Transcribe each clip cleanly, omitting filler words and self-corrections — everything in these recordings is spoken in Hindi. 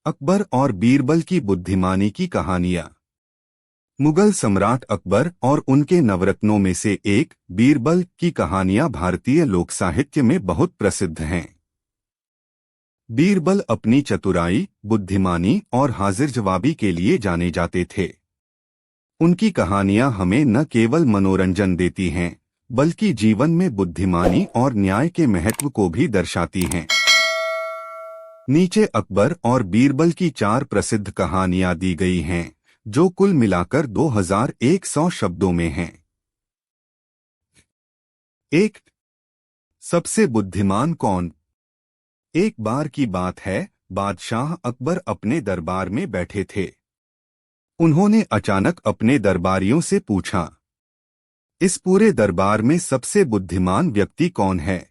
अकबर और बीरबल की बुद्धिमानी की कहानियां। मुगल सम्राट अकबर और उनके नवरत्नों में से एक बीरबल की कहानियां भारतीय लोक साहित्य में बहुत प्रसिद्ध हैं। बीरबल अपनी चतुराई, बुद्धिमानी और हाजिर जवाबी के लिए जाने जाते थे। उनकी कहानियां हमें न केवल मनोरंजन देती हैं, बल्कि जीवन में बुद्धिमानी और न्याय के महत्व को भी दर्शाती हैं। नीचे अकबर और बीरबल की 4 प्रसिद्ध कहानियां दी गई हैं, जो कुल मिलाकर 2100 शब्दों में हैं। 1। सबसे बुद्धिमान कौन? एक बार की बात है, बादशाह अकबर अपने दरबार में बैठे थे। उन्होंने अचानक अपने दरबारियों से पूछा, इस पूरे दरबार में सबसे बुद्धिमान व्यक्ति कौन है?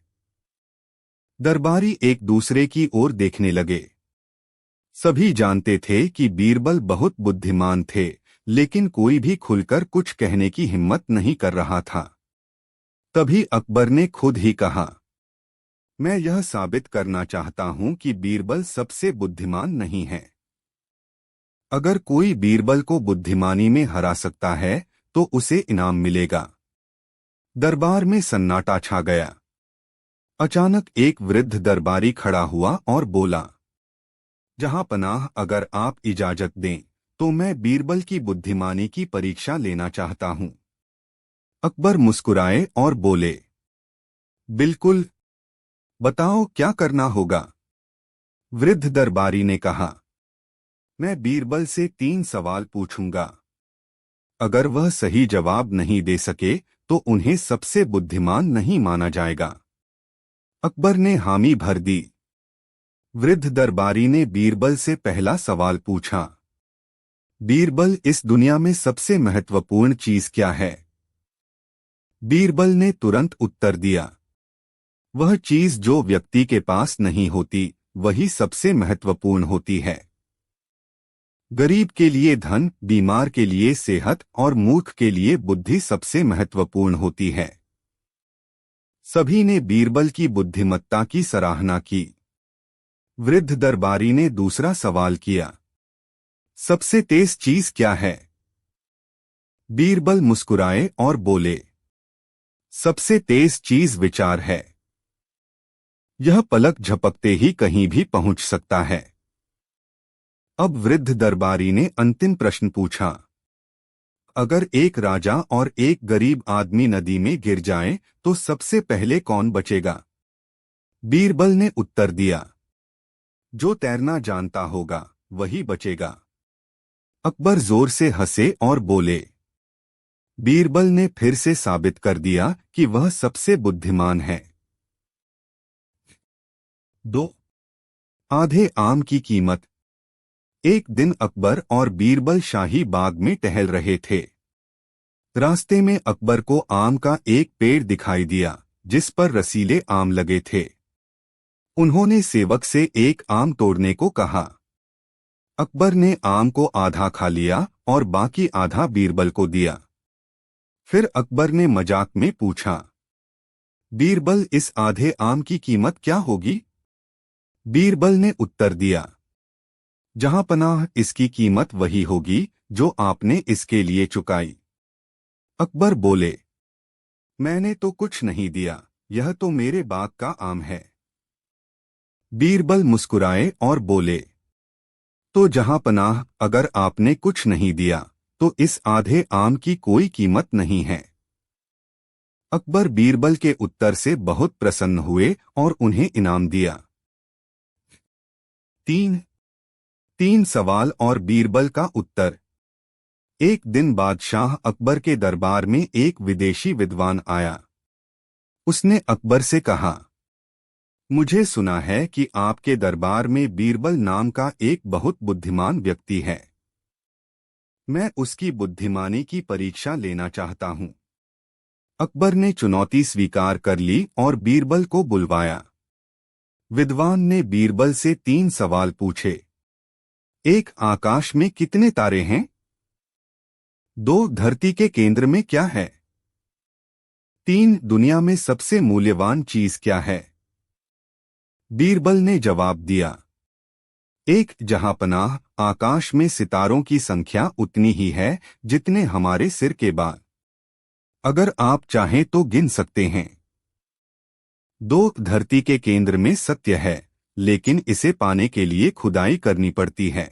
दरबारी एक दूसरे की ओर देखने लगे। सभी जानते थे कि बीरबल बहुत बुद्धिमान थे, लेकिन कोई भी खुलकर कुछ कहने की हिम्मत नहीं कर रहा था। तभी अकबर ने खुद ही कहा, मैं यह साबित करना चाहता हूं कि बीरबल सबसे बुद्धिमान नहीं है। अगर कोई बीरबल को बुद्धिमानी में हरा सकता है, तो उसे इनाम मिलेगा। दरबार में सन्नाटा छा गया। अचानक एक वृद्ध दरबारी खड़ा हुआ और बोला, जहां पनाह, अगर आप इजाजत दें तो मैं बीरबल की बुद्धिमानी की परीक्षा लेना चाहता हूं। अकबर मुस्कुराए और बोले, बिल्कुल, बताओ क्या करना होगा। वृद्ध दरबारी ने कहा, मैं बीरबल से 3 सवाल पूछूंगा। अगर वह सही जवाब नहीं दे सके तो उन्हें सबसे बुद्धिमान नहीं माना जाएगा। अकबर ने हामी भर दी। वृद्ध दरबारी ने बीरबल से पहला सवाल पूछा, बीरबल, इस दुनिया में सबसे महत्वपूर्ण चीज क्या है? बीरबल ने तुरंत उत्तर दिया, वह चीज जो व्यक्ति के पास नहीं होती, वही सबसे महत्वपूर्ण होती है। गरीब के लिए धन, बीमार के लिए सेहत और मूर्ख के लिए बुद्धि सबसे महत्वपूर्ण होती है। सभी ने बीरबल की बुद्धिमत्ता की सराहना की। वृद्ध दरबारी ने दूसरा सवाल किया, सबसे तेज चीज क्या है? बीरबल मुस्कुराए और बोले, सबसे तेज चीज विचार है। यह पलक झपकते ही कहीं भी पहुंच सकता है। अब वृद्ध दरबारी ने अंतिम प्रश्न पूछा, अगर एक राजा और एक गरीब आदमी नदी में गिर जाएं, तो सबसे पहले कौन बचेगा? बीरबल ने उत्तर दिया, जो तैरना जानता होगा वही बचेगा। अकबर जोर से हंसे और बोले, बीरबल ने फिर से साबित कर दिया कि वह सबसे बुद्धिमान है। 2। आधे आम की कीमत। एक दिन अकबर और बीरबल शाही बाग में टहल रहे थे। रास्ते में अकबर को आम का एक पेड़ दिखाई दिया, जिस पर रसीले आम लगे थे। उन्होंने सेवक से एक आम तोड़ने को कहा। अकबर ने आम को आधा खा लिया और बाकी आधा बीरबल को दिया। फिर अकबर ने मजाक में पूछा, बीरबल, इस आधे आम की कीमत क्या होगी? बीरबल ने उत्तर दिया, जहां पनाह, इसकी कीमत वही होगी जो आपने इसके लिए चुकाई। अकबर बोले, मैंने तो कुछ नहीं दिया, यह तो मेरे बाग का आम है। बीरबल मुस्कुराए और बोले, तो जहां पनाह, अगर आपने कुछ नहीं दिया तो इस आधे आम की कोई कीमत नहीं है। अकबर बीरबल के उत्तर से बहुत प्रसन्न हुए और उन्हें इनाम दिया। 3 सवाल और बीरबल का उत्तर। एक दिन बादशाह अकबर के दरबार में एक विदेशी विद्वान आया। उसने अकबर से कहा, मुझे सुना है कि आपके दरबार में बीरबल नाम का एक बहुत बुद्धिमान व्यक्ति है। मैं उसकी बुद्धिमानी की परीक्षा लेना चाहता हूं। अकबर ने चुनौती स्वीकार कर ली और बीरबल को बुलवाया। विद्वान ने बीरबल से 3 सवाल पूछे। 1, आकाश में कितने तारे हैं? 2, धरती के केंद्र में क्या है? 3, दुनिया में सबसे मूल्यवान चीज क्या है? बीरबल ने जवाब दिया, एक जहांपनाह, आकाश में सितारों की संख्या उतनी ही है जितने हमारे सिर के बाल। अगर आप चाहें तो गिन सकते हैं। 2 धरती के केंद्र में सत्य है, लेकिन इसे पाने के लिए खुदाई करनी पड़ती है।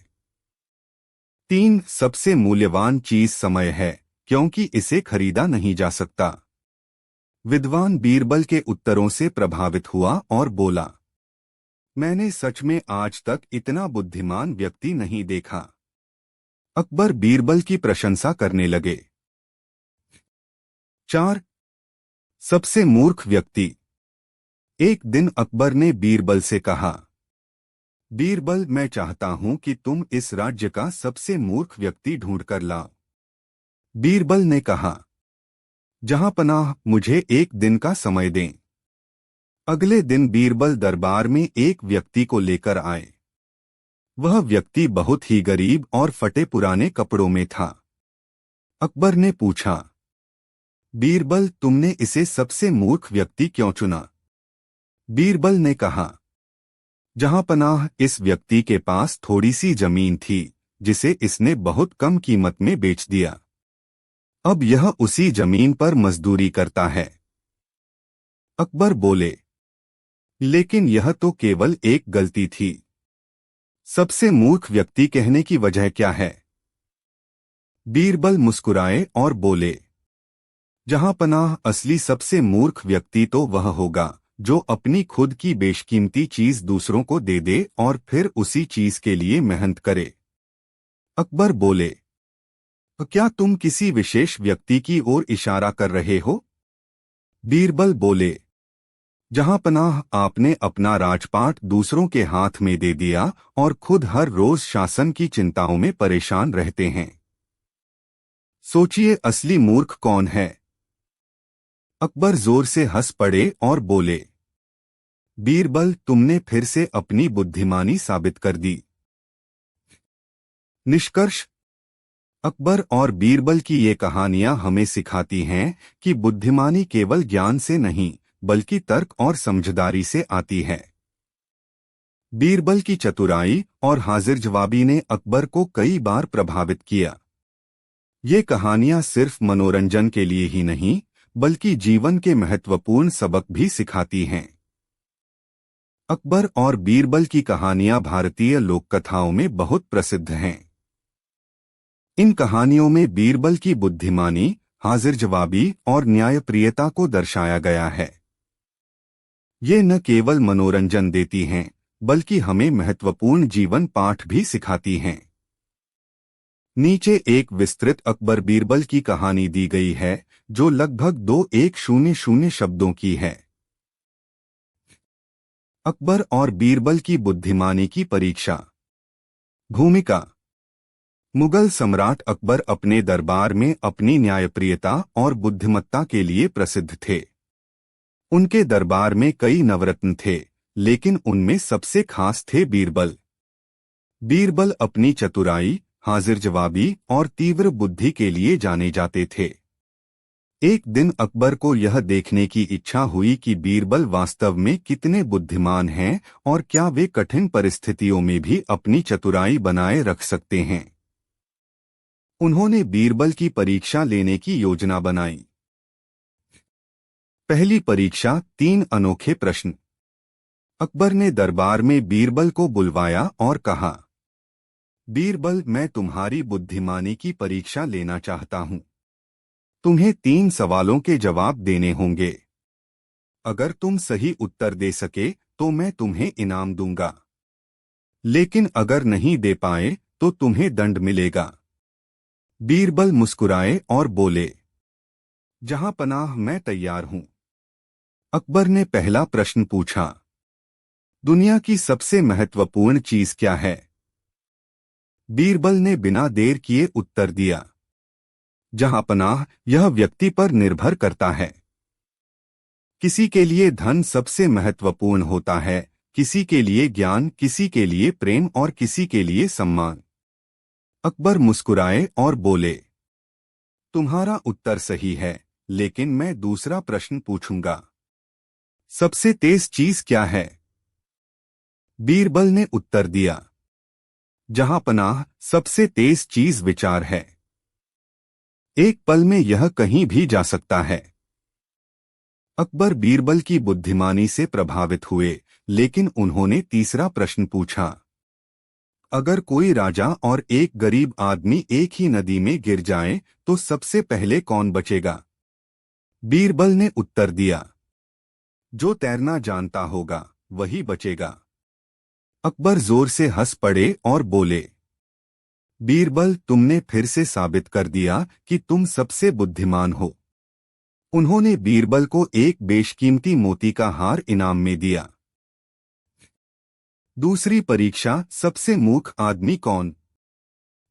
3 सबसे मूल्यवान चीज समय है, क्योंकि इसे खरीदा नहीं जा सकता। विद्वान बीरबल के उत्तरों से प्रभावित हुआ और बोला, मैंने सच में आज तक इतना बुद्धिमान व्यक्ति नहीं देखा। अकबर बीरबल की प्रशंसा करने लगे। 4 सबसे मूर्ख व्यक्ति। एक दिन अकबर ने बीरबल से कहा, बीरबल, मैं चाहता हूं कि तुम इस राज्य का सबसे मूर्ख व्यक्ति ढूंढकर लाओ। बीरबल ने कहा, जहांपनाह, मुझे एक दिन का समय दें। अगले दिन बीरबल दरबार में एक व्यक्ति को लेकर आए। वह व्यक्ति बहुत ही गरीब और फटे पुराने कपड़ों में था। अकबर ने पूछा, बीरबल, तुमने इसे सबसे मूर्ख व्यक्ति क्यों चुना? बीरबल ने कहा, जहांपनाह, इस व्यक्ति के पास थोड़ी सी जमीन थी जिसे इसने बहुत कम कीमत में बेच दिया। अब यह उसी जमीन पर मजदूरी करता है। अकबर बोले, लेकिन यह तो केवल एक गलती थी। सबसे मूर्ख व्यक्ति कहने की वजह क्या है? बीरबल मुस्कुराए और बोले, जहांपनाह, असली सबसे मूर्ख व्यक्ति तो वह होगा जो अपनी खुद की बेशकीमती चीज दूसरों को दे दे और फिर उसी चीज के लिए मेहनत करे। अकबर बोले, तो क्या तुम किसी विशेष व्यक्ति की ओर इशारा कर रहे हो? बीरबल बोले, जहांपनाह, आपने अपना राजपाट दूसरों के हाथ में दे दिया और खुद हर रोज शासन की चिंताओं में परेशान रहते हैं। सोचिए, असली मूर्ख कौन है? अकबर जोर से हंस पड़े और बोले, बीरबल, तुमने फिर से अपनी बुद्धिमानी साबित कर दी। निष्कर्ष, अकबर और बीरबल की ये कहानियां हमें सिखाती हैं कि बुद्धिमानी केवल ज्ञान से नहीं बल्कि तर्क और समझदारी से आती है। बीरबल की चतुराई और हाजिर जवाबी ने अकबर को कई बार प्रभावित किया। ये कहानियां सिर्फ मनोरंजन के लिए ही नहीं बल्कि जीवन के महत्वपूर्ण सबक भी सिखाती हैं। अकबर और बीरबल की कहानियां भारतीय लोककथाओं में बहुत प्रसिद्ध हैं। इन कहानियों में बीरबल की बुद्धिमानी, हाजिर जवाबी और न्यायप्रियता को दर्शाया गया है। ये न केवल मनोरंजन देती हैं बल्कि हमें महत्वपूर्ण जीवन पाठ भी सिखाती हैं। नीचे एक विस्तृत अकबर बीरबल की कहानी दी गई है जो लगभग 2100 शब्दों की है। अकबर और बीरबल की बुद्धिमानी की परीक्षा। भूमिका। मुगल सम्राट अकबर अपने दरबार में अपनी न्यायप्रियता और बुद्धिमत्ता के लिए प्रसिद्ध थे। उनके दरबार में कई नवरत्न थे, लेकिन उनमें सबसे खास थे बीरबल। बीरबल अपनी चतुराई, हाजिर जवाबी और तीव्र बुद्धि के लिए जाने जाते थे। एक दिन अकबर को यह देखने की इच्छा हुई कि बीरबल वास्तव में कितने बुद्धिमान हैं और क्या वे कठिन परिस्थितियों में भी अपनी चतुराई बनाए रख सकते हैं। उन्होंने बीरबल की परीक्षा लेने की योजना बनाई। पहली परीक्षा, 3 अनोखे प्रश्न। अकबर ने दरबार में बीरबल को बुलवाया और कहा, बीरबल, मैं तुम्हारी बुद्धिमानी की परीक्षा लेना चाहता हूं। तुम्हें 3 सवालों के जवाब देने होंगे। अगर तुम सही उत्तर दे सके तो मैं तुम्हें इनाम दूंगा, लेकिन अगर नहीं दे पाए तो तुम्हें दंड मिलेगा। बीरबल मुस्कुराए और बोले, जहांपनाह, मैं तैयार हूं। अकबर ने पहला प्रश्न पूछा, दुनिया की सबसे महत्वपूर्ण चीज क्या है? बीरबल ने बिना देर किए उत्तर दिया, जहांपनाह, यह व्यक्ति पर निर्भर करता है। किसी के लिए धन सबसे महत्वपूर्ण होता है, किसी के लिए ज्ञान, किसी के लिए प्रेम और किसी के लिए सम्मान। अकबर मुस्कुराए और बोले, तुम्हारा उत्तर सही है, लेकिन मैं दूसरा प्रश्न पूछूंगा। सबसे तेज चीज क्या है? बीरबल ने उत्तर दिया, जहां पनाह सबसे तेज चीज विचार है। एक पल में यह कहीं भी जा सकता है। अकबर बीरबल की बुद्धिमानी से प्रभावित हुए, लेकिन उन्होंने तीसरा प्रश्न पूछा। अगर कोई राजा और एक गरीब आदमी एक ही नदी में गिर जाए तो सबसे पहले कौन बचेगा? बीरबल ने उत्तर दिया, जो तैरना जानता होगा वही बचेगा। अकबर जोर से हंस पड़े और बोले, बीरबल, तुमने फिर से साबित कर दिया कि तुम सबसे बुद्धिमान हो। उन्होंने बीरबल को एक बेशकीमती मोती का हार इनाम में दिया। दूसरी परीक्षा, सबसे मूर्ख आदमी कौन?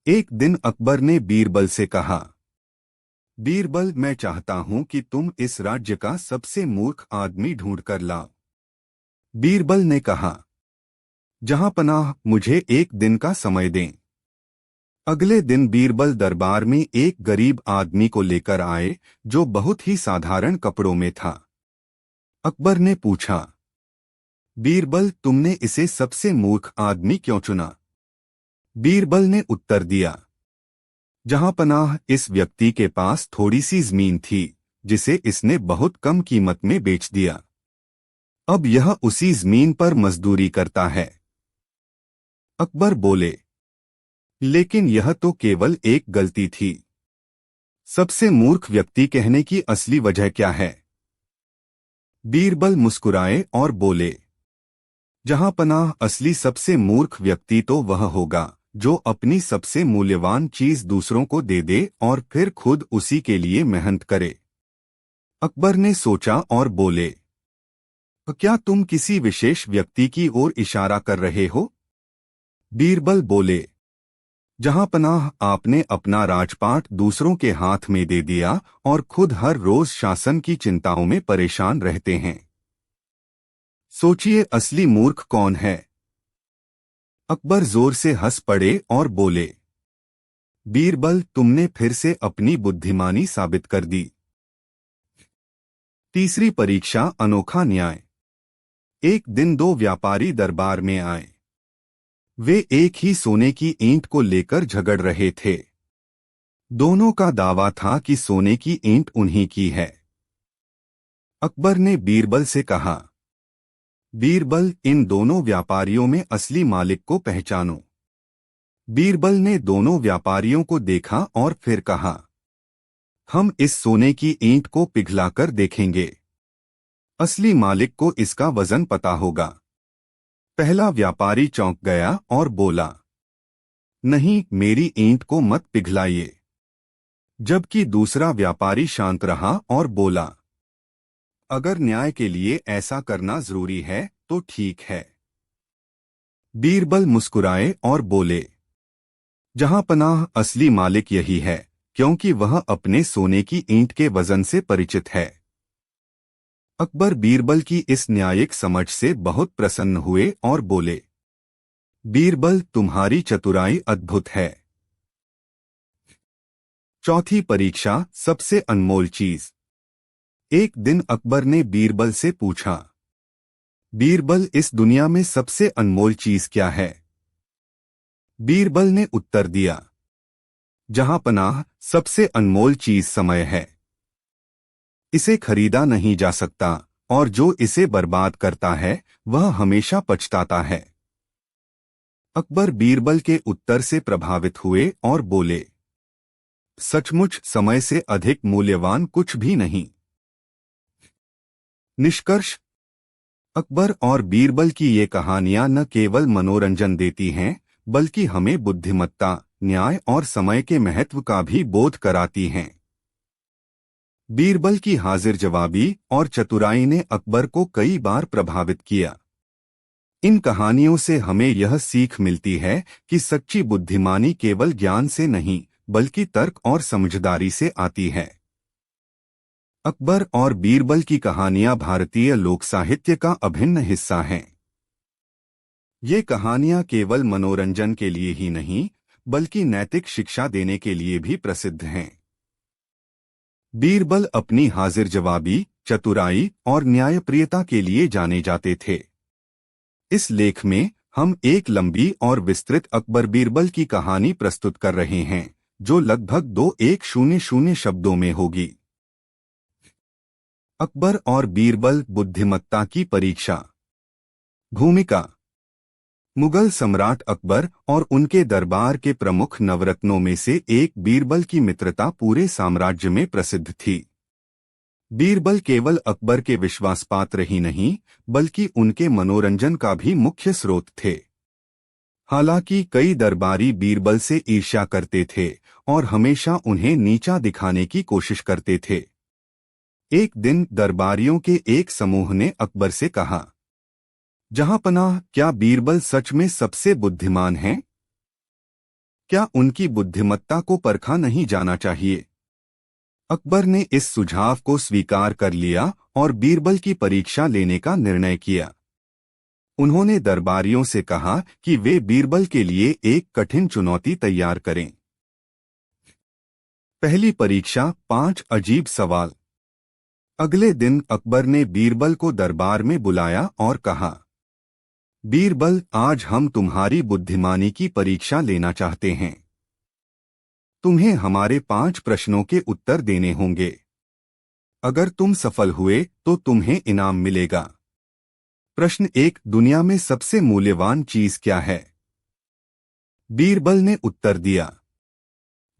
एक दिन अकबर ने बीरबल से कहा, बीरबल, मैं चाहता हूं कि तुम इस राज्य का सबसे मूर्ख आदमी ढूंढ कर लाओ। बीरबल ने कहा, जहां पनाह, मुझे एक दिन का समय दें। अगले दिन बीरबल दरबार में एक गरीब आदमी को लेकर आए जो बहुत ही साधारण कपड़ों में था। अकबर ने पूछा, बीरबल, तुमने इसे सबसे मूर्ख आदमी क्यों चुना? बीरबल ने उत्तर दिया, जहां पनाह, इस व्यक्ति के पास थोड़ी सी जमीन थी जिसे इसने बहुत कम कीमत में बेच दिया। अब यह उसी जमीन पर मजदूरी करता है। अकबर बोले, लेकिन यह तो केवल एक गलती थी। सबसे मूर्ख व्यक्ति कहने की असली वजह क्या है? बीरबल मुस्कुराए और बोले, जहां पनाह, असली सबसे मूर्ख व्यक्ति तो वह होगा जो अपनी सबसे मूल्यवान चीज दूसरों को दे दे और फिर खुद उसी के लिए मेहनत करे। अकबर ने सोचा और बोले, क्या तुम किसी विशेष व्यक्ति की ओर इशारा कर रहे हो? बीरबल बोले, जहां पनाह, आपने अपना राजपाट दूसरों के हाथ में दे दिया और खुद हर रोज शासन की चिंताओं में परेशान रहते हैं। सोचिए, असली मूर्ख कौन है? अकबर जोर से हंस पड़े और बोले, बीरबल, तुमने फिर से अपनी बुद्धिमानी साबित कर दी। तीसरी परीक्षा, अनोखा न्याय। एक दिन दो व्यापारी दरबार में आए। वे एक ही सोने की ईंट को लेकर झगड़ रहे थे। दोनों का दावा था कि सोने की ईंट उन्हीं की है। अकबर ने बीरबल से कहा, बीरबल, इन दोनों व्यापारियों में असली मालिक को पहचानो। बीरबल ने दोनों व्यापारियों को देखा और फिर कहा, हम इस सोने की ईंट को पिघलाकर देखेंगे। असली मालिक को इसका वजन पता होगा। पहला व्यापारी चौंक गया और बोला, नहीं, मेरी ईंट को मत पिघलाइए। जबकि दूसरा व्यापारी शांत रहा और बोला, अगर न्याय के लिए ऐसा करना जरूरी है तो ठीक है। बीरबल मुस्कुराए और बोले, जहां पनाह, असली मालिक यही है, क्योंकि वह अपने सोने की ईंट के वजन से परिचित है। अकबर बीरबल की इस न्यायिक समझ से बहुत प्रसन्न हुए और बोले, बीरबल, तुम्हारी चतुराई अद्भुत है। चौथी परीक्षा, सबसे अनमोल चीज। एक दिन अकबर ने बीरबल से पूछा, बीरबल, इस दुनिया में सबसे अनमोल चीज क्या है? बीरबल ने उत्तर दिया, जहां पनाह, सबसे अनमोल चीज समय है। इसे खरीदा नहीं जा सकता और जो इसे बर्बाद करता है वह हमेशा पछताता है। अकबर बीरबल के उत्तर से प्रभावित हुए और बोले, सचमुच समय से अधिक मूल्यवान कुछ भी नहीं। निष्कर्ष, अकबर और बीरबल की ये कहानियां न केवल मनोरंजन देती हैं बल्कि हमें बुद्धिमत्ता, न्याय और समय के महत्व का भी बोध कराती हैं। बीरबल की हाजिर जवाबी और चतुराई ने अकबर को कई बार प्रभावित किया। इन कहानियों से हमें यह सीख मिलती है कि सच्ची बुद्धिमानी केवल ज्ञान से नहीं बल्कि तर्क और समझदारी से आती है। अकबर और बीरबल की कहानियां भारतीय लोक साहित्य का अभिन्न हिस्सा हैं। ये कहानियां केवल मनोरंजन के लिए ही नहीं बल्कि नैतिक शिक्षा देने के लिए भी प्रसिद्ध हैं। बीरबल अपनी हाजिर जवाबी, चतुराई और न्यायप्रियता के लिए जाने जाते थे। इस लेख में हम एक लंबी और विस्तृत अकबर बीरबल की कहानी प्रस्तुत कर रहे हैं जो लगभग 2100 शब्दों में होगी। अकबर और बीरबल बुद्धिमत्ता की परीक्षा। भूमिका। मुगल सम्राट अकबर और उनके दरबार के प्रमुख नवरत्नों में से एक बीरबल की मित्रता पूरे साम्राज्य में प्रसिद्ध थी। बीरबल केवल अकबर के विश्वासपात्र ही नहीं बल्कि उनके मनोरंजन का भी मुख्य स्रोत थे। हालांकि कई दरबारी बीरबल से ईर्ष्या करते थे और हमेशा उन्हें नीचा दिखाने की कोशिश करते थे। एक दिन दरबारियों के एक समूह ने अकबर से कहा, जहांपनाह, क्या बीरबल सच में सबसे बुद्धिमान हैं? क्या उनकी बुद्धिमत्ता को परखा नहीं जाना चाहिए? अकबर ने इस सुझाव को स्वीकार कर लिया और बीरबल की परीक्षा लेने का निर्णय किया। उन्होंने दरबारियों से कहा कि वे बीरबल के लिए एक कठिन चुनौती तैयार करें। पहली परीक्षा, 5 अजीब सवाल। अगले दिन अकबर ने बीरबल को दरबार में बुलाया और कहा, बीरबल, आज हम तुम्हारी बुद्धिमानी की परीक्षा लेना चाहते हैं। तुम्हें हमारे 5 प्रश्नों के उत्तर देने होंगे। अगर तुम सफल हुए तो तुम्हें इनाम मिलेगा। प्रश्न 1, दुनिया में सबसे मूल्यवान चीज क्या है? बीरबल ने उत्तर दिया,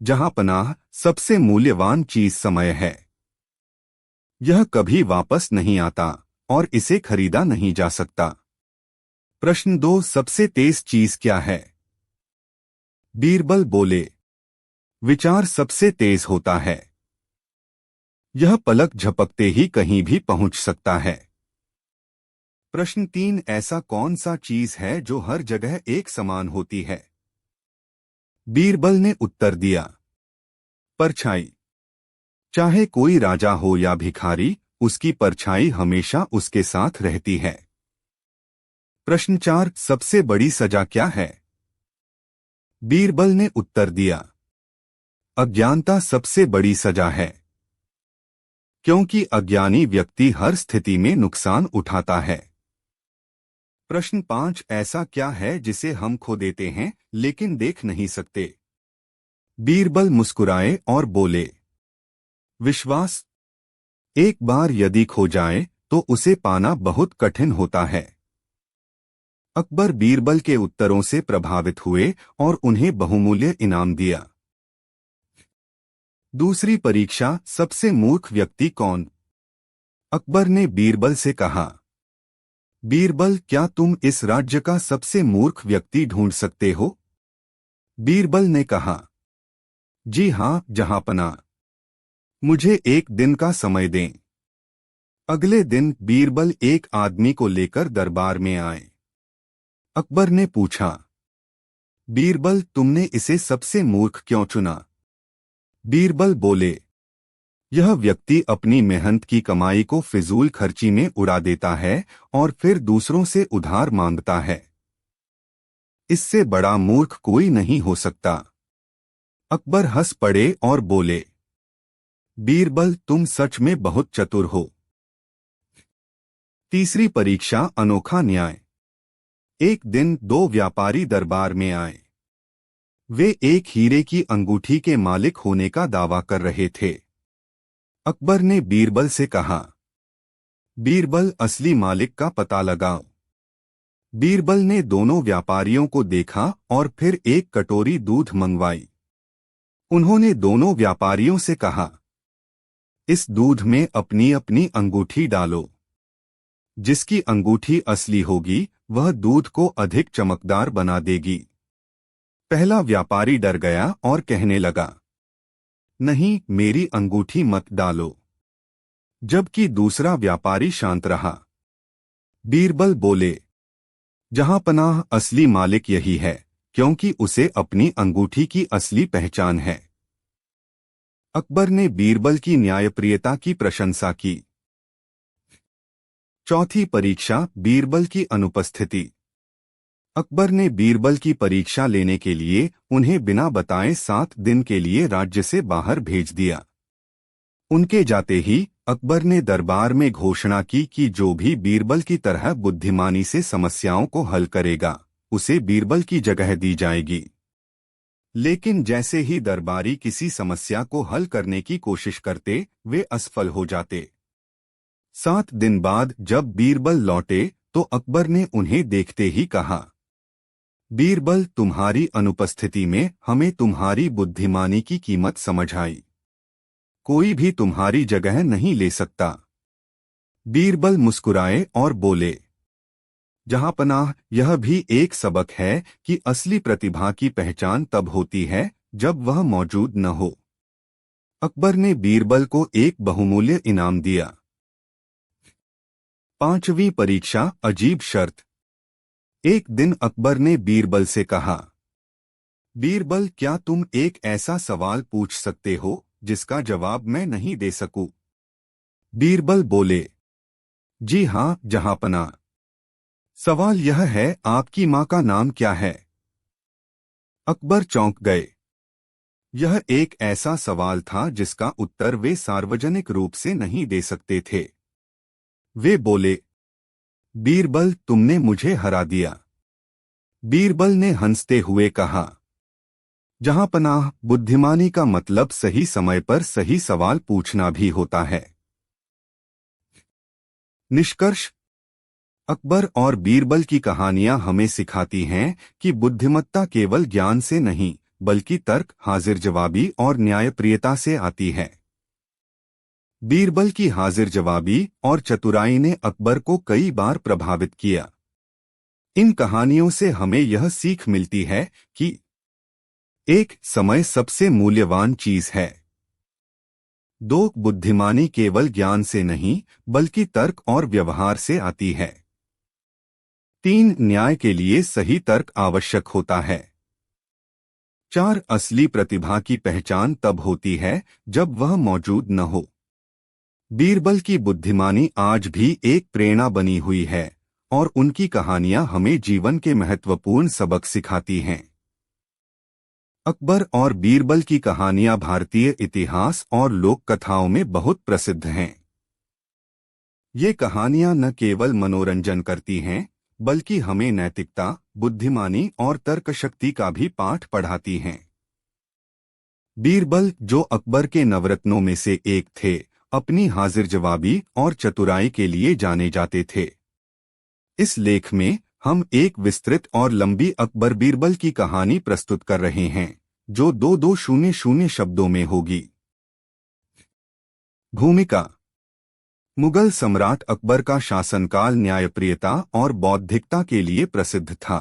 जहांपनाह, सबसे मूल्यवान चीज समय है। यह कभी वापस नहीं आता और इसे खरीदा नहीं जा सकता। प्रश्न 2, सबसे तेज चीज क्या है? बीरबल बोले, विचार सबसे तेज होता है। यह पलक झपकते ही कहीं भी पहुंच सकता है। प्रश्न 3, ऐसा कौन सा चीज है जो हर जगह एक समान होती है? बीरबल ने उत्तर दिया, परछाई। चाहे कोई राजा हो या भिखारी, उसकी परछाई हमेशा उसके साथ रहती है। प्रश्न 4, सबसे बड़ी सजा क्या है? बीरबल ने उत्तर दिया, अज्ञानता सबसे बड़ी सजा है, क्योंकि अज्ञानी व्यक्ति हर स्थिति में नुकसान उठाता है। प्रश्न 5, ऐसा क्या है जिसे हम खो देते हैं लेकिन देख नहीं सकते? बीरबल मुस्कुराए और बोले, विश्वास। एक बार यदि खो जाए तो उसे पाना बहुत कठिन होता है। अकबर बीरबल के उत्तरों से प्रभावित हुए और उन्हें बहुमूल्य इनाम दिया। दूसरी परीक्षा, सबसे मूर्ख व्यक्ति कौन? अकबर ने बीरबल से कहा, बीरबल, क्या तुम इस राज्य का सबसे मूर्ख व्यक्ति ढूंढ सकते हो? बीरबल ने कहा, जी हां, जहांपनाह। मुझे एक दिन का समय दें। अगले दिन बीरबल एक आदमी को लेकर दरबार में आए। अकबर ने पूछा, बीरबल, तुमने इसे सबसे मूर्ख क्यों चुना? बीरबल बोले, यह व्यक्ति अपनी मेहनत की कमाई को फिजूल खर्ची में उड़ा देता है और फिर दूसरों से उधार मांगता है। इससे बड़ा मूर्ख कोई नहीं हो सकता। अकबर हंस पड़े और बोले, बीरबल, तुम सच में बहुत चतुर हो। तीसरी परीक्षा, अनोखा न्याय। एक दिन 2 व्यापारी दरबार में आए। वे एक हीरे की अंगूठी के मालिक होने का दावा कर रहे थे। अकबर ने बीरबल से कहा, बीरबल, असली मालिक का पता लगाओ। बीरबल ने दोनों व्यापारियों को देखा और फिर एक कटोरी दूध मंगवाई। उन्होंने दोनों व्यापारियों से कहा, इस दूध में अपनी अपनी अंगूठी डालो। जिसकी अंगूठी असली होगी वह दूध को अधिक चमकदार बना देगी। पहला व्यापारी डर गया और कहने लगा, नहीं, मेरी अंगूठी मत डालो। जबकि दूसरा व्यापारी शांत रहा। बीरबल बोले, जहांपनाह, असली मालिक यही है, क्योंकि उसे अपनी अंगूठी की असली पहचान है। अकबर ने बीरबल की न्यायप्रियता की प्रशंसा की। चौथी परीक्षा, बीरबल की अनुपस्थिति। अकबर ने बीरबल की परीक्षा लेने के लिए उन्हें बिना बताए 7 दिन के लिए राज्य से बाहर भेज दिया। उनके जाते ही अकबर ने दरबार में घोषणा की कि जो भी बीरबल की तरह बुद्धिमानी से समस्याओं को हल करेगा उसे बीरबल की जगह दी जाएगी। लेकिन जैसे ही दरबारी किसी समस्या को हल करने की कोशिश करते, वे असफल हो जाते। 7 दिन बाद जब बीरबल लौटे तो अकबर ने उन्हें देखते ही कहा, बीरबल, तुम्हारी अनुपस्थिति में हमें तुम्हारी बुद्धिमानी की कीमत समझ आई। कोई भी तुम्हारी जगह नहीं ले सकता। बीरबल मुस्कुराए और बोले, जहांपनाह, यह भी एक सबक है कि असली प्रतिभा की पहचान तब होती है जब वह मौजूद न हो। अकबर ने बीरबल को एक बहुमूल्य इनाम दिया। 5वीं परीक्षा, अजीब शर्त। एक दिन अकबर ने बीरबल से कहा, बीरबल, क्या तुम एक ऐसा सवाल पूछ सकते हो जिसका जवाब मैं नहीं दे सकूं? बीरबल बोले, जी हाँ जहांपनाह। सवाल यह है, आपकी माँ का नाम क्या है? अकबर चौंक गए। यह एक ऐसा सवाल था जिसका उत्तर वे सार्वजनिक रूप से नहीं दे सकते थे। वे बोले, बीरबल, तुमने मुझे हरा दिया। बीरबल ने हंसते हुए कहा, जहांपनाह, बुद्धिमानी का मतलब सही समय पर सही सवाल पूछना भी होता है। निष्कर्ष, अकबर और बीरबल की कहानियां हमें सिखाती हैं कि बुद्धिमत्ता केवल ज्ञान से नहीं, बल्कि तर्क, हाजिर जवाबी और न्यायप्रियता से आती है। बीरबल की हाजिर जवाबी और चतुराई ने अकबर को कई बार प्रभावित किया। इन कहानियों से हमें यह सीख मिलती है कि एक, समय सबसे मूल्यवान चीज है। 2, बुद्धिमानी केवल ज्ञान से नहीं, बल्कि तर्क और व्यवहार से आती है। 3, न्याय के लिए सही तर्क आवश्यक होता है। 4, असली प्रतिभा की पहचान तब होती है जब वह मौजूद न हो। बीरबल की बुद्धिमानी आज भी एक प्रेरणा बनी हुई है और उनकी कहानियां हमें जीवन के महत्वपूर्ण सबक सिखाती हैं। अकबर और बीरबल की कहानियां भारतीय इतिहास और लोक कथाओं में बहुत प्रसिद्ध हैं। ये कहानियां न केवल मनोरंजन करती हैं, बल्कि हमें नैतिकता, बुद्धिमानी और तर्कशक्ति का भी पाठ पढ़ाती हैं। बीरबल, जो अकबर के नवरत्नों में से एक थे, अपनी हाजिर जवाबी और चतुराई के लिए जाने जाते थे। इस लेख में हम एक विस्तृत और लंबी अकबर बीरबल की कहानी प्रस्तुत कर रहे हैं, जो 2200 शब्दों में होगी। भूमिका। मुगल सम्राट अकबर का शासनकाल न्यायप्रियता और बौद्धिकता के लिए प्रसिद्ध था।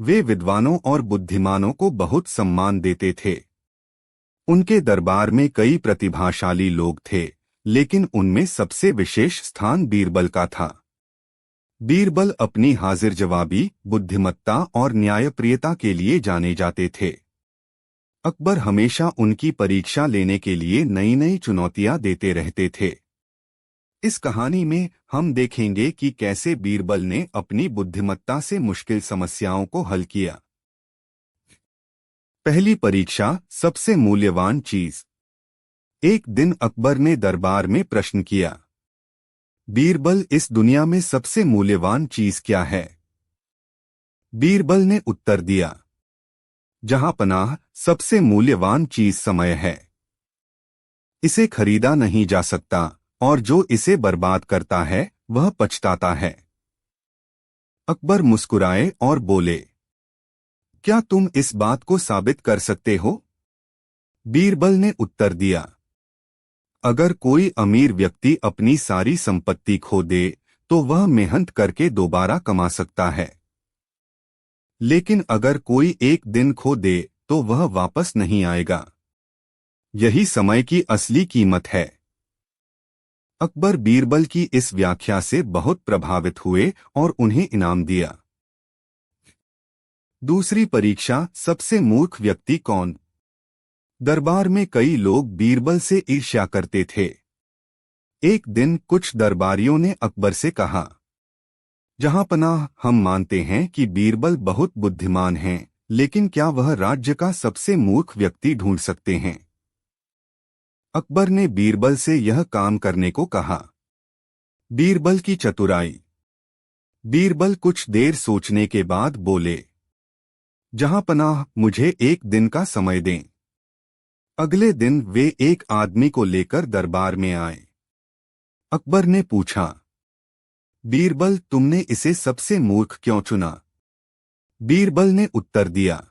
वे विद्वानों और बुद्धिमानों को बहुत सम्मान देते थे। उनके दरबार में कई प्रतिभाशाली लोग थे, लेकिन उनमें सबसे विशेष स्थान बीरबल का था। बीरबल अपनी हाजिर जवाबी, बुद्धिमत्ता और न्यायप्रियता के लिए जाने जाते थे। अकबर हमेशा उनकी परीक्षा लेने के लिए नई नई चुनौतियां देते रहते थे। इस कहानी में हम देखेंगे कि कैसे बीरबल ने अपनी बुद्धिमत्ता से मुश्किल समस्याओं को हल किया। पहली परीक्षा, सबसे मूल्यवान चीज। एक दिन अकबर ने दरबार में प्रश्न किया, बीरबल, इस दुनिया में सबसे मूल्यवान चीज क्या है? बीरबल ने उत्तर दिया, जहांपनाह, सबसे मूल्यवान चीज समय है। इसे खरीदा नहीं जा सकता और जो इसे बर्बाद करता है वह पछताता है। अकबर मुस्कुराए और बोले, क्या तुम इस बात को साबित कर सकते हो? बीरबल ने उत्तर दिया, अगर कोई अमीर व्यक्ति अपनी सारी संपत्ति खो दे तो वह मेहनत करके दोबारा कमा सकता है, लेकिन अगर कोई एक दिन खो दे तो वह वापस नहीं आएगा। यही समय की असली कीमत है। अकबर बीरबल की इस व्याख्या से बहुत प्रभावित हुए और उन्हें इनाम दिया। दूसरी परीक्षा, सबसे मूर्ख व्यक्ति कौन? दरबार में कई लोग बीरबल से ईर्ष्या करते थे। एक दिन कुछ दरबारियों ने अकबर से कहा, जहांपनाह, हम मानते हैं कि बीरबल बहुत बुद्धिमान हैं, लेकिन क्या वह राज्य का सबसे मूर्ख व्यक्ति ढूंढ सकते हैं? अकबर ने बीरबल से यह काम करने को कहा। बीरबल की चतुराई। बीरबल कुछ देर सोचने के बाद बोले, जहांपनाह, मुझे एक दिन का समय दें। अगले दिन वे एक आदमी को लेकर दरबार में आए। अकबर ने पूछा, बीरबल, तुमने इसे सबसे मूर्ख क्यों चुना? बीरबल ने उत्तर दिया,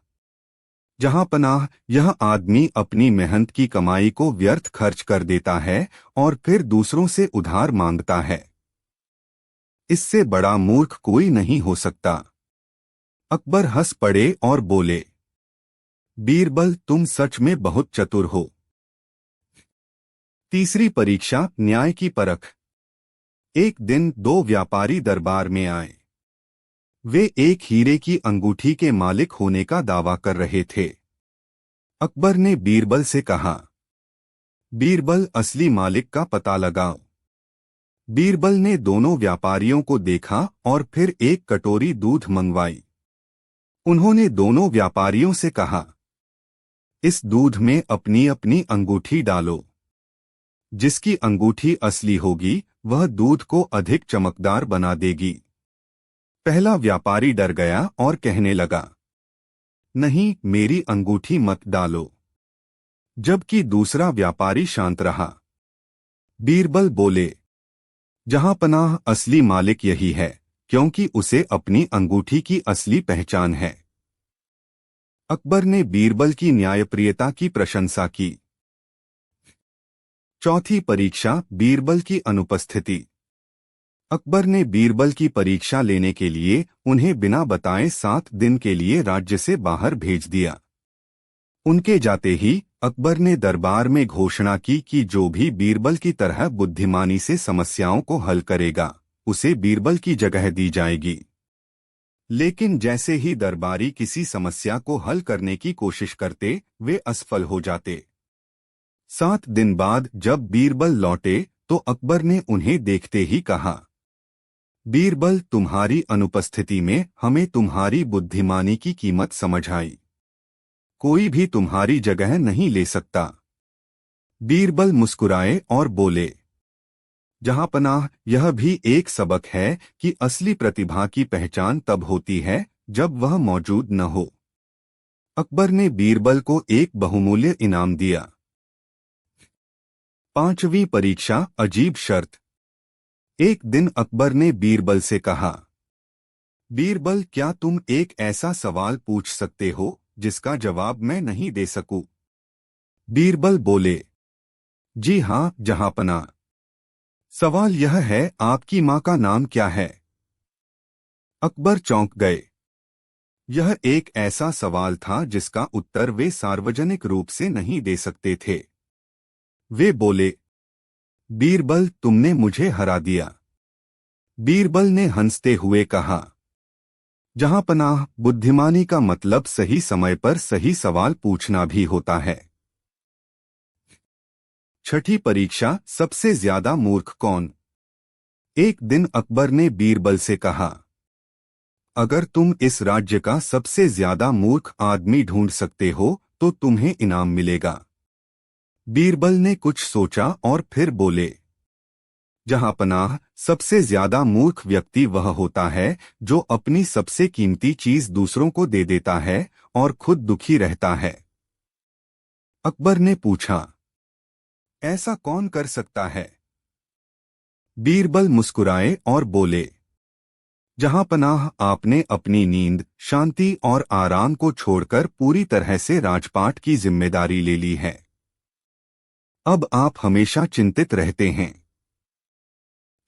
जहांपनाह, यह आदमी अपनी मेहनत की कमाई को व्यर्थ खर्च कर देता है और फिर दूसरों से उधार मांगता है। इससे बड़ा मूर्ख कोई नहीं हो सकता। अकबर हंस पड़े और बोले, बीरबल, तुम सच में बहुत चतुर हो। तीसरी परीक्षा, न्याय की परख। एक दिन दो व्यापारी दरबार में आए। वे एक हीरे की अंगूठी के मालिक होने का दावा कर रहे थे। अकबर ने बीरबल से कहा, बीरबल, असली मालिक का पता लगाओ। बीरबल ने दोनों व्यापारियों को देखा और फिर एक कटोरी दूध मंगवाई। उन्होंने दोनों व्यापारियों से कहा, इस दूध में अपनी अपनी अंगूठी डालो। जिसकी अंगूठी असली होगी वह दूध को अधिक चमकदार बना देगी। पहला व्यापारी डर गया और कहने लगा, नहीं, मेरी अंगूठी मत डालो। जबकि दूसरा व्यापारी शांत रहा। बीरबल बोले, जहांपनाह, असली मालिक यही है, क्योंकि उसे अपनी अंगूठी की असली पहचान है। अकबर ने बीरबल की न्यायप्रियता की प्रशंसा की। चौथी परीक्षा, बीरबल की अनुपस्थिति। अकबर ने बीरबल की परीक्षा लेने के लिए उन्हें बिना बताए 7 दिन के लिए राज्य से बाहर भेज दिया। उनके जाते ही अकबर ने दरबार में घोषणा की कि जो भी बीरबल की तरह बुद्धिमानी से समस्याओं को हल करेगा, उसे बीरबल की जगह दी जाएगी। लेकिन जैसे ही दरबारी किसी समस्या को हल करने की कोशिश करते, वे असफल हो जाते। 7 दिन बाद जब बीरबल लौटे तो अकबर ने उन्हें देखते ही कहा, बीरबल, तुम्हारी अनुपस्थिति में हमें तुम्हारी बुद्धिमानी की कीमत समझ आई। कोई भी तुम्हारी जगह नहीं ले सकता। बीरबल मुस्कुराए और बोले, जहांपनाह, यह भी एक सबक है कि असली प्रतिभा की पहचान तब होती है जब वह मौजूद न हो। अकबर ने बीरबल को एक बहुमूल्य इनाम दिया। पांचवी परीक्षा, अजीब शर्त। एक दिन अकबर ने बीरबल से कहा, बीरबल, क्या तुम एक ऐसा सवाल पूछ सकते हो जिसका जवाब मैं नहीं दे सकूं? बीरबल बोले, जी हां जहांपनाह। सवाल यह है, आपकी मां का नाम क्या है? अकबर चौंक गए। यह एक ऐसा सवाल था जिसका उत्तर वे सार्वजनिक रूप से नहीं दे सकते थे। वे बोले, बीरबल, तुमने मुझे हरा दिया। बीरबल ने हंसते हुए कहा, जहांपनाह, बुद्धिमानी का मतलब सही समय पर सही सवाल पूछना भी होता है। छठी परीक्षा, सबसे ज्यादा मूर्ख कौन? एक दिन अकबर ने बीरबल से कहा, अगर तुम इस राज्य का सबसे ज्यादा मूर्ख आदमी ढूंढ सकते हो तो तुम्हें इनाम मिलेगा। बीरबल ने कुछ सोचा और फिर बोले, जहांपनाह, सबसे ज्यादा मूर्ख व्यक्ति वह होता है जो अपनी सबसे कीमती चीज दूसरों को दे देता है और खुद दुखी रहता है। अकबर ने पूछा, ऐसा कौन कर सकता है? बीरबल मुस्कुराए और बोले, जहांपनाह, आपने अपनी नींद, शांति और आराम को छोड़कर पूरी तरह से राजपाट की जिम्मेदारी ले ली है। अब आप हमेशा चिंतित रहते हैं।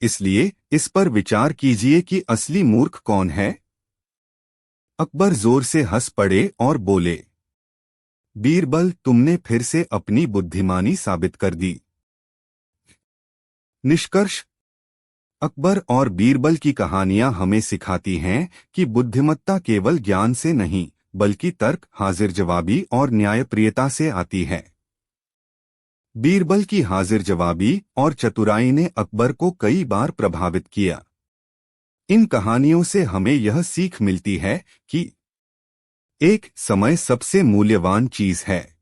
इसलिए इस पर विचार कीजिए कि असली मूर्ख कौन है। अकबर जोर से हंस पड़े और बोले, बीरबल, तुमने फिर से अपनी बुद्धिमानी साबित कर दी। निष्कर्ष, अकबर और बीरबल की कहानियां हमें सिखाती हैं कि बुद्धिमत्ता केवल ज्ञान से नहीं बल्कि तर्क, हाजिर जवाबी और न्यायप्रियता से आती है। बीरबल की हाजिर जवाबी और चतुराई ने अकबर को कई बार प्रभावित किया। इन कहानियों से हमें यह सीख मिलती है कि एक, समय सबसे मूल्यवान चीज है।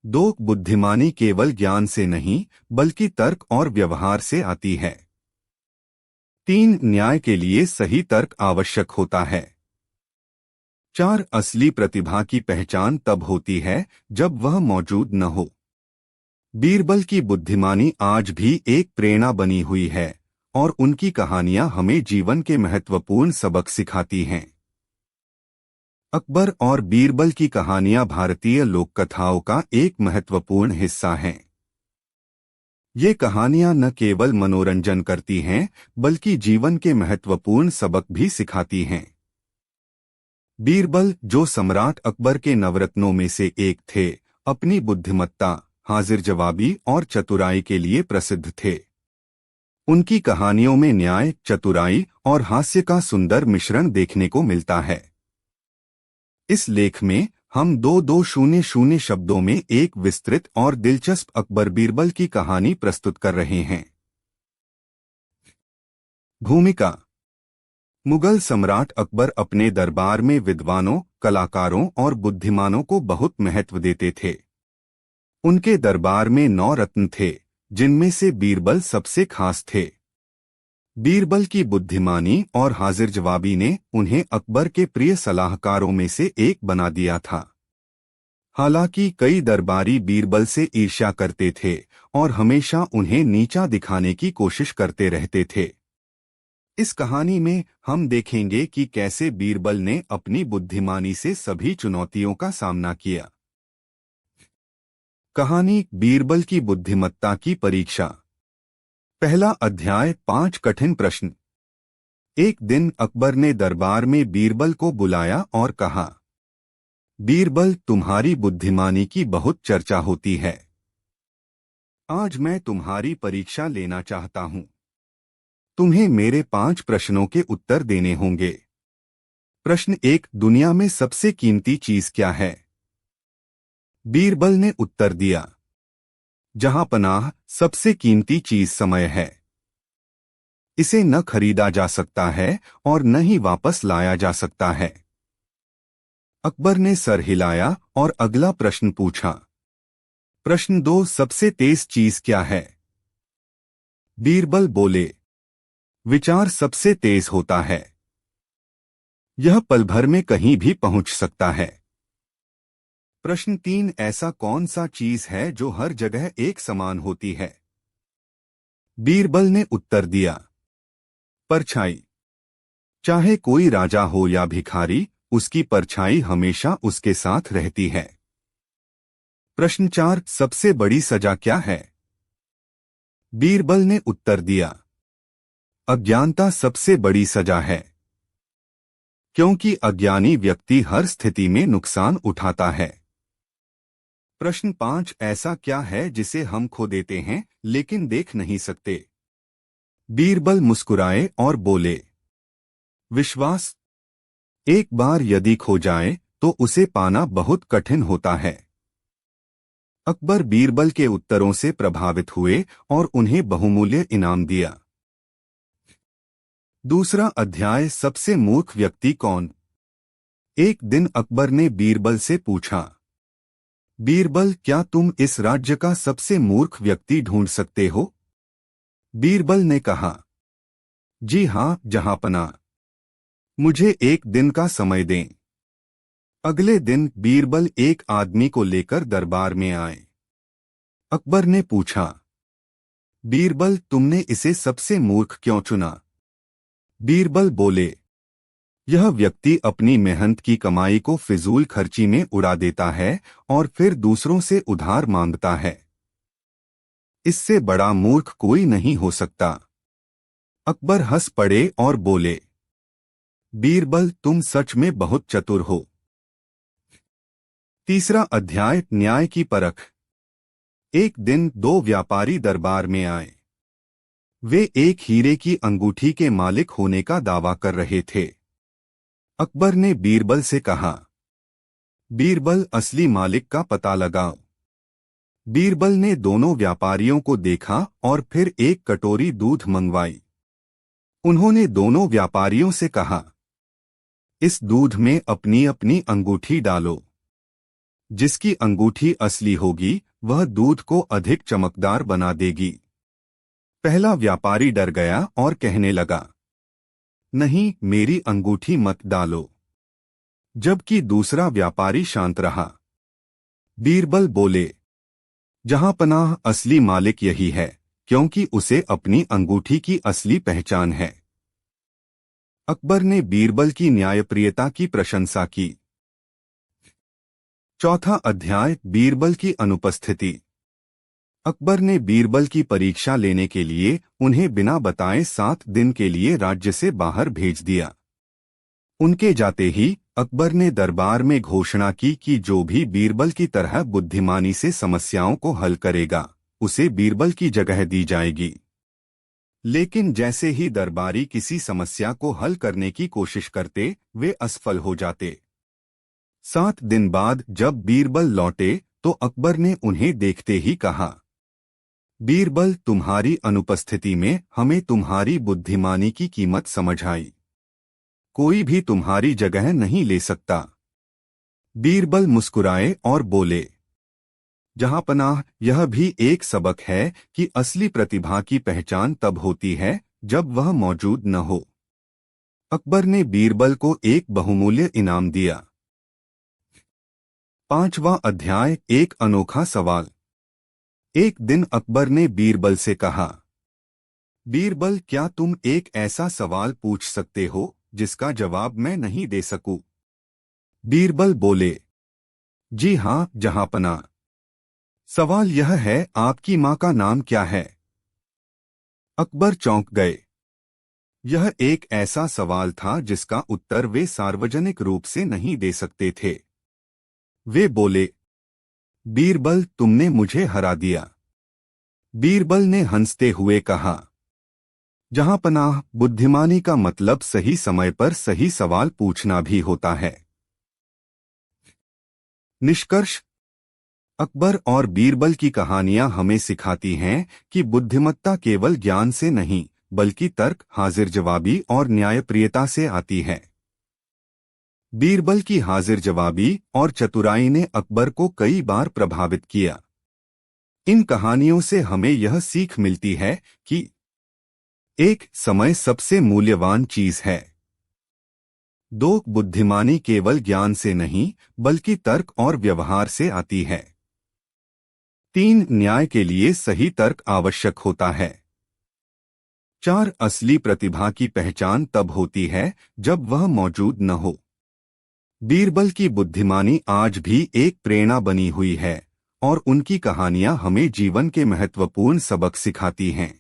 2, बुद्धिमानी केवल ज्ञान से नहीं बल्कि तर्क और व्यवहार से आती है। 3 न्याय के लिए सही तर्क आवश्यक होता है। 4 असली प्रतिभा की पहचान तब होती है जब वह मौजूद न हो। बीरबल की बुद्धिमानी आज भी एक प्रेरणा बनी हुई है और उनकी कहानियां हमें जीवन के महत्वपूर्ण सबक सिखाती हैं। अकबर और बीरबल की कहानियां भारतीय लोक कथाओं का एक महत्वपूर्ण हिस्सा हैं। ये कहानियां न केवल मनोरंजन करती हैं बल्कि जीवन के महत्वपूर्ण सबक भी सिखाती हैं। बीरबल, जो सम्राट अकबर के नवरत्नों में से एक थे, अपनी बुद्धिमत्ता, हाजिर जवाबी और चतुराई के लिए प्रसिद्ध थे। उनकी कहानियों में न्याय, चतुराई और हास्य का सुंदर मिश्रण देखने को मिलता है। इस लेख में हम 2200 शब्दों में एक विस्तृत और दिलचस्प अकबर बीरबल की कहानी प्रस्तुत कर रहे हैं। भूमिका। मुगल सम्राट अकबर अपने दरबार में विद्वानों, कलाकारों और बुद्धिमानों को बहुत महत्व देते थे। उनके दरबार में 9 रत्न थे, जिनमें से बीरबल सबसे खास थे। बीरबल की बुद्धिमानी और हाजिर जवाबी ने उन्हें अकबर के प्रिय सलाहकारों में से एक बना दिया था। हालांकि कई दरबारी बीरबल से ईर्ष्या करते थे और हमेशा उन्हें नीचा दिखाने की कोशिश करते रहते थे। इस कहानी में हम देखेंगे कि कैसे बीरबल ने अपनी बुद्धिमानी से सभी चुनौतियों का सामना किया। कहानी बीरबल की बुद्धिमत्ता की परीक्षा। पहला अध्याय, 5 कठिन प्रश्न। एक दिन अकबर ने दरबार में बीरबल को बुलाया और कहा, बीरबल, तुम्हारी बुद्धिमानी की बहुत चर्चा होती है। आज मैं तुम्हारी परीक्षा लेना चाहता हूं। तुम्हें मेरे 5 प्रश्नों के उत्तर देने होंगे। प्रश्न 1, दुनिया में सबसे कीमती चीज क्या है? बीरबल ने उत्तर दिया, जहांपनाह, सबसे कीमती चीज समय है। इसे न खरीदा जा सकता है और न ही वापस लाया जा सकता है। अकबर ने सर हिलाया और अगला प्रश्न पूछा। प्रश्न 2, सबसे तेज चीज क्या है? बीरबल बोले, विचार सबसे तेज होता है। यह पल भर में कहीं भी पहुंच सकता है। प्रश्न 3, ऐसा कौन सा चीज है जो हर जगह एक समान होती है? बीरबल ने उत्तर दिया, परछाई। चाहे कोई राजा हो या भिखारी, उसकी परछाई हमेशा उसके साथ रहती है। प्रश्न 4, सबसे बड़ी सजा क्या है? बीरबल ने उत्तर दिया, अज्ञानता सबसे बड़ी सजा है, क्योंकि अज्ञानी व्यक्ति हर स्थिति में नुकसान उठाता है। प्रश्न 5, ऐसा क्या है जिसे हम खो देते हैं लेकिन देख नहीं सकते? बीरबल मुस्कुराए और बोले, विश्वास। एक बार यदि खो जाए तो उसे पाना बहुत कठिन होता है। अकबर बीरबल के उत्तरों से प्रभावित हुए और उन्हें बहुमूल्य इनाम दिया। दूसरा अध्याय, सबसे मूर्ख व्यक्ति कौन? एक दिन अकबर ने बीरबल से पूछा, बीरबल, क्या तुम इस राज्य का सबसे मूर्ख व्यक्ति ढूंढ सकते हो? बीरबल ने कहा, जी हां, जहांपनाह। मुझे एक दिन का समय दें। अगले दिन बीरबल एक आदमी को लेकर दरबार में आए। अकबर ने पूछा, बीरबल, तुमने इसे सबसे मूर्ख क्यों चुना? बीरबल बोले, यह व्यक्ति अपनी मेहनत की कमाई को फिजूल खर्ची में उड़ा देता है और फिर दूसरों से उधार मांगता है। इससे बड़ा मूर्ख कोई नहीं हो सकता। अकबर हंस पड़े और बोले, बीरबल, तुम सच में बहुत चतुर हो। तीसरा अध्याय, न्याय की परख। एक दिन 2 व्यापारी दरबार में आए। वे एक हीरे की अंगूठी के मालिक होने का दावा कर रहे थे। अकबर ने बीरबल से कहा, बीरबल, असली मालिक का पता लगाओ। बीरबल ने दोनों व्यापारियों को देखा और फिर एक कटोरी दूध मंगवाई। उन्होंने दोनों व्यापारियों से कहा, इस दूध में अपनी अपनी अंगूठी डालो। जिसकी अंगूठी असली होगी वह दूध को अधिक चमकदार बना देगी। पहला व्यापारी डर गया और कहने लगा, नहीं, मेरी अंगूठी मत डालो। जबकि दूसरा व्यापारी शांत रहा। बीरबल बोले, जहांपनाह, असली मालिक यही है, क्योंकि उसे अपनी अंगूठी की असली पहचान है। अकबर ने बीरबल की न्यायप्रियता की प्रशंसा की। चौथा अध्याय, बीरबल की अनुपस्थिति। अकबर ने बीरबल की परीक्षा लेने के लिए उन्हें बिना बताए 7 दिन के लिए राज्य से बाहर भेज दिया। उनके जाते ही अकबर ने दरबार में घोषणा की कि जो भी बीरबल की तरह बुद्धिमानी से समस्याओं को हल करेगा, उसे बीरबल की जगह दी जाएगी। लेकिन जैसे ही दरबारी किसी समस्या को हल करने की कोशिश करते, वे असफल हो जाते। 7 दिन बाद जब बीरबल लौटे तो अकबर ने उन्हें देखते ही कहा, बीरबल, तुम्हारी अनुपस्थिति में हमें तुम्हारी बुद्धिमानी की कीमत समझ आई। कोई भी तुम्हारी जगह नहीं ले सकता। बीरबल मुस्कुराए और बोले, जहांपनाह, यह भी एक सबक है कि असली प्रतिभा की पहचान तब होती है जब वह मौजूद न हो। अकबर ने बीरबल को एक बहुमूल्य इनाम दिया। 5वां अध्याय, एक अनोखा सवाल। एक दिन अकबर ने बीरबल से कहा, बीरबल, क्या तुम एक ऐसा सवाल पूछ सकते हो जिसका जवाब मैं नहीं दे सकूं? बीरबल बोले, जी हाँ जहांपनाह। सवाल यह है, आपकी माँ का नाम क्या है? अकबर चौंक गए। यह एक ऐसा सवाल था जिसका उत्तर वे सार्वजनिक रूप से नहीं दे सकते थे। वे बोले, बीरबल, तुमने मुझे हरा दिया। बीरबल ने हंसते हुए कहा, जहांपनाह, बुद्धिमानी का मतलब सही समय पर सही सवाल पूछना भी होता है। निष्कर्ष, अकबर और बीरबल की कहानियां हमें सिखाती हैं कि बुद्धिमत्ता केवल ज्ञान से नहीं, बल्कि तर्क, हाजिर जवाबी और न्यायप्रियता से आती है। बीरबल की हाजिर जवाबी और चतुराई ने अकबर को कई बार प्रभावित किया। इन कहानियों से हमें यह सीख मिलती है कि एक, समय सबसे मूल्यवान चीज है। 2, बुद्धिमानी केवल ज्ञान से नहीं, बल्कि तर्क और व्यवहार से आती है। 3, न्याय के लिए सही तर्क आवश्यक होता है। 4, असली प्रतिभा की पहचान तब होती है जब वह मौजूद न हो। बीरबल की बुद्धिमानी आज भी एक प्रेरणा बनी हुई है और उनकी कहानियां हमें जीवन के महत्वपूर्ण सबक सिखाती हैं।